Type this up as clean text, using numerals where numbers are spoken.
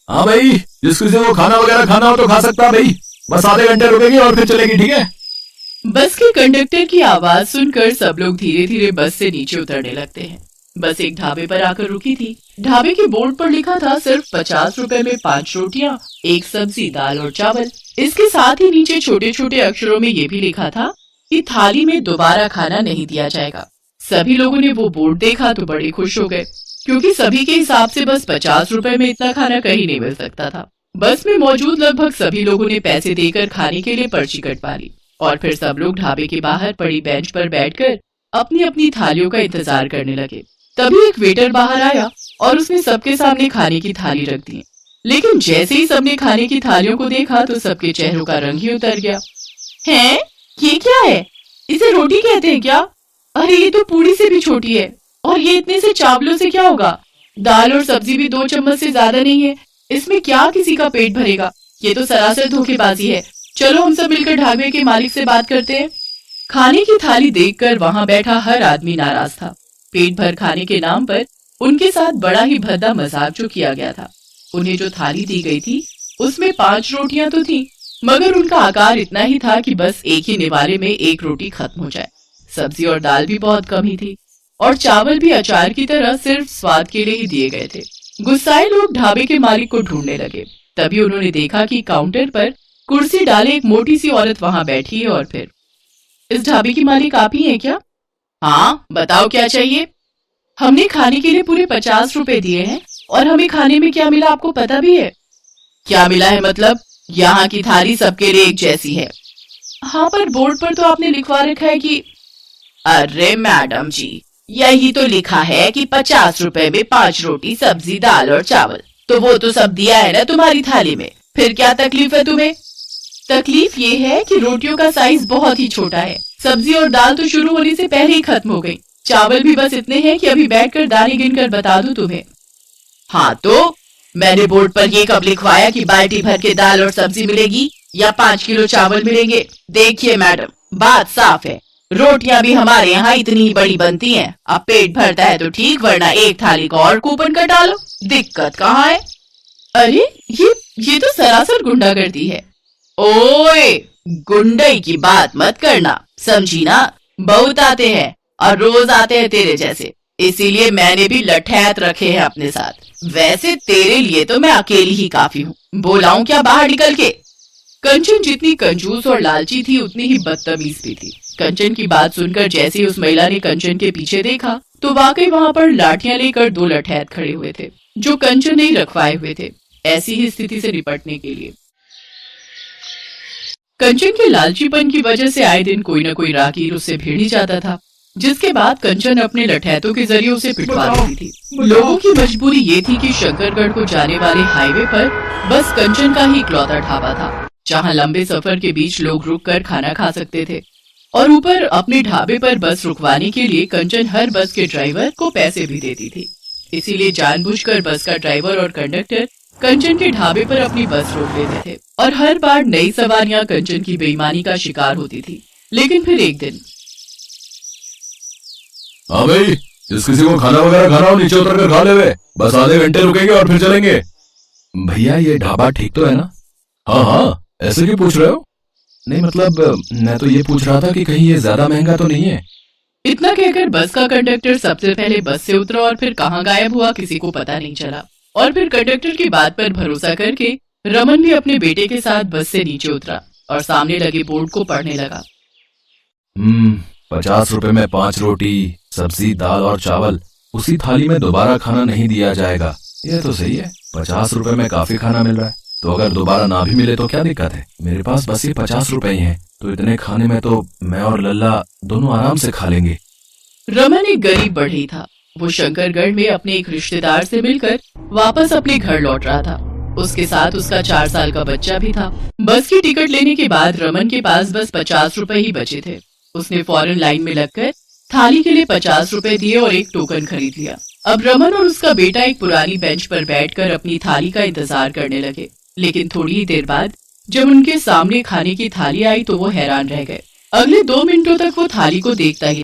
हाँ भाई, जिस किसी को खाना वगैरह खाना हो तो खा सकता है भाई। बस आधे घंटे रुकेगी और फिर चलेगी, ठीक है? बस के कंडक्टर की आवाज सुनकर सब लोग धीरे धीरे बस से नीचे उतरने लगते हैं। बस एक ढाबे पर आकर रुकी थी। ढाबे के बोर्ड पर लिखा था सिर्फ 50 रुपए में 5 रोटियां, एक सब्जी, दाल और चावल। इसके साथ ही नीचे छोटे छोटे अक्षरों में ये भी लिखा था कि थाली में दोबारा खाना नहीं दिया जाएगा। सभी लोगों ने वो बोर्ड देखा तो बड़े खुश हो गए, क्योंकि सभी के हिसाब से बस 50 रुपए में इतना खाना कहीं नहीं मिल सकता था। बस में मौजूद लगभग सभी लोगों ने पैसे देकर खाने के लिए पर्ची कटवा ली और फिर सब लोग ढाबे के बाहर पड़ी बेंच पर बैठकर अपनी अपनी थालियों का इंतजार करने लगे। तभी एक वेटर बाहर आया और उसने सबके सामने खाने की थाली रख दी। लेकिन जैसे ही सबने खाने की थालियों को देखा तो सबके चेहरों का रंग ही उतर गया। हैं? ये क्या है? इसे रोटी कहते हैं क्या? अरे ये तो पूरी से भी छोटी है। और ये इतने से चावलों से क्या होगा? दाल और सब्जी भी 2 चम्मच से ज्यादा नहीं है। इसमें क्या किसी का पेट भरेगा? ये तो सरासर धोखेबाजी है। चलो हम सब मिलकर ढाबे के मालिक से बात करते हैं। खाने की थाली देखकर वहां बैठा हर आदमी नाराज था। पेट भर खाने के नाम पर उनके साथ बड़ा ही भद्दा मजाक जो किया गया था। उन्हें जो थाली दी गई थी उसमें 5 रोटियां तो थी, मगर उनका आकार इतना ही था कि बस एक ही निवाले में एक रोटी खत्म हो जाए। सब्जी और दाल भी बहुत कम ही थी और चावल भी अचार की तरह सिर्फ स्वाद के लिए ही दिए गए थे। गुस्साए लोग ढाबे के मालिक को ढूंढने लगे। तभी उन्होंने देखा कि काउंटर पर कुर्सी डाले एक मोटी सी औरत वहां बैठी है और फिर, इस ढाबे की मालिक आप ही हैं क्या? हाँ, बताओ क्या चाहिए? हमने खाने के लिए पूरे 50 रुपए दिए हैं और हमें खाने में क्या मिला आपको पता भी है? क्या मिला है मतलब? यहाँ की थाली सबके लिए एक जैसी है। हाँ, पर बोर्ड पर तो आपने लिखवा रखा है कि। अरे मैडम जी, यही तो लिखा है कि 50 रुपए में 5 रोटी, सब्जी, दाल और चावल। तो वो तो सब दिया है ना तुम्हारी थाली में, फिर क्या तकलीफ है तुम्हें? तकलीफ ये है कि रोटियों का साइज बहुत ही छोटा है। सब्जी और दाल तो शुरू होने से पहले ही खत्म हो गई। चावल भी बस इतने हैं कि अभी बैठकर दाने गिनकर बता दूं तुम्हें। हाँ तो मैंने बोर्ड पर ये कब लिखवाया कि बाल्टी भर के दाल और सब्जी मिलेगी या 5 किलो चावल मिलेंगे? देखिए मैडम, बात साफ है, रोटियां भी हमारे यहाँ इतनी ही बड़ी बनती हैं। अब पेट भरता है तो ठीक, वरना एक थाली का और कूपन कटा लो। दिक्कत कहाँ है? अरे ये तो सरासर गुंडागर्दी है। ओए, गुंडई की बात मत करना, समझी ना? बहुत आते हैं और रोज आते हैं तेरे जैसे, इसीलिए मैंने भी लठैत रखे हैं अपने साथ। वैसे तेरे लिए तो मैं अकेली ही काफी हूँ। बोलाऊं क्या बाहर निकल के? कंचन जितनी कंजूस और लालची थी उतनी ही बदतमीज भी थी। कंचन की बात सुनकर जैसे ही उस महिला ने कंचन के पीछे देखा तो वाकई वहाँ पर लाठियां लेकर 2 लठैत खड़े हुए थे, जो कंचन ने रखवाए हुए थे ऐसी ही स्थिति से निपटने के लिए। कंचन के लालचीपन की वजह से आए दिन कोई न कोई राहगीर उससे भिड़ ही जाता था, जिसके बाद कंचन अपने लठैतों के जरिए उसे पिटवा देती थी। लोगों की मजबूरी ये थी कि शंकरगढ़ को जाने वाले हाईवे पर बस कंचन का ही इकलौता ढाबा था, जहां लंबे सफर के बीच लोग रुककर खाना खा सकते थे। और ऊपर अपने ढाबे पर बस रुकवाने के लिए कंचन हर बस के ड्राइवर को पैसे भी देती थी। इसीलिए जानबूझकर बस का ड्राइवर और कंडक्टर कंचन के ढाबे पर अपनी बस रोक लेते थे और हर बार नई सवारियां कंचन की बेईमानी का शिकार होती थी। लेकिन फिर एक दिन, हाँ भाई, जिस किसी को खाना वगैरह खाना हो नीचे उतर कर खा ले, बस आधे घंटे रुकेंगे और फिर चलेंगे। भैया ये ढाबा ठीक तो है ना? हाँ हाँ, ऐसे क्यों पूछ रहे हो? नहीं मतलब मैं तो ये पूछ रहा था कि कहीं ये ज्यादा महंगा तो नहीं है। इतना कहकर बस का कंडक्टर सबसे पहले बस से उतरा और फिर कहाँ गायब हुआ किसी को पता नहीं चला। और फिर कंडक्टर की बात पर भरोसा करके रमन भी अपने बेटे के साथ बस से नीचे उतरा और सामने लगे बोर्ड को पढ़ने लगा। 50 रुपए में 5 रोटी, सब्जी, दाल और चावल, उसी थाली में दोबारा खाना नहीं दिया जाएगा। ये तो सही है, 50 रुपए में काफी खाना मिल रहा है, तो अगर दोबारा ना भी मिले तो क्या दिक्कत है? मेरे पास बस ये 50 रुपए ही हैं, तो इतने खाने में तो मैं और लल्ला दोनों आराम से खा लेंगे। रमन एक गरीब बढ़ई था। वो शंकरगढ़ में अपने एक रिश्तेदार से मिलकर वापस अपने घर लौट रहा था। उसके साथ उसका 4 साल का बच्चा भी था। बस की टिकट लेने के बाद रमन के पास बस 50 रुपए ही बचे थे। उसने फौरन लाइन में लगकर थाली के लिए 50 रुपए दिए और एक टोकन खरीद लिया। अब रमन और उसका बेटा एक पुरानी बेंच पर बैठकर अपनी थाली का इंतजार करने लगे। लेकिन थोड़ी ही देर बाद जब उनके सामने खाने की थाली आई तो वो हैरान रह गए। अगले 2 मिनटों तक वो थाली को देखता ही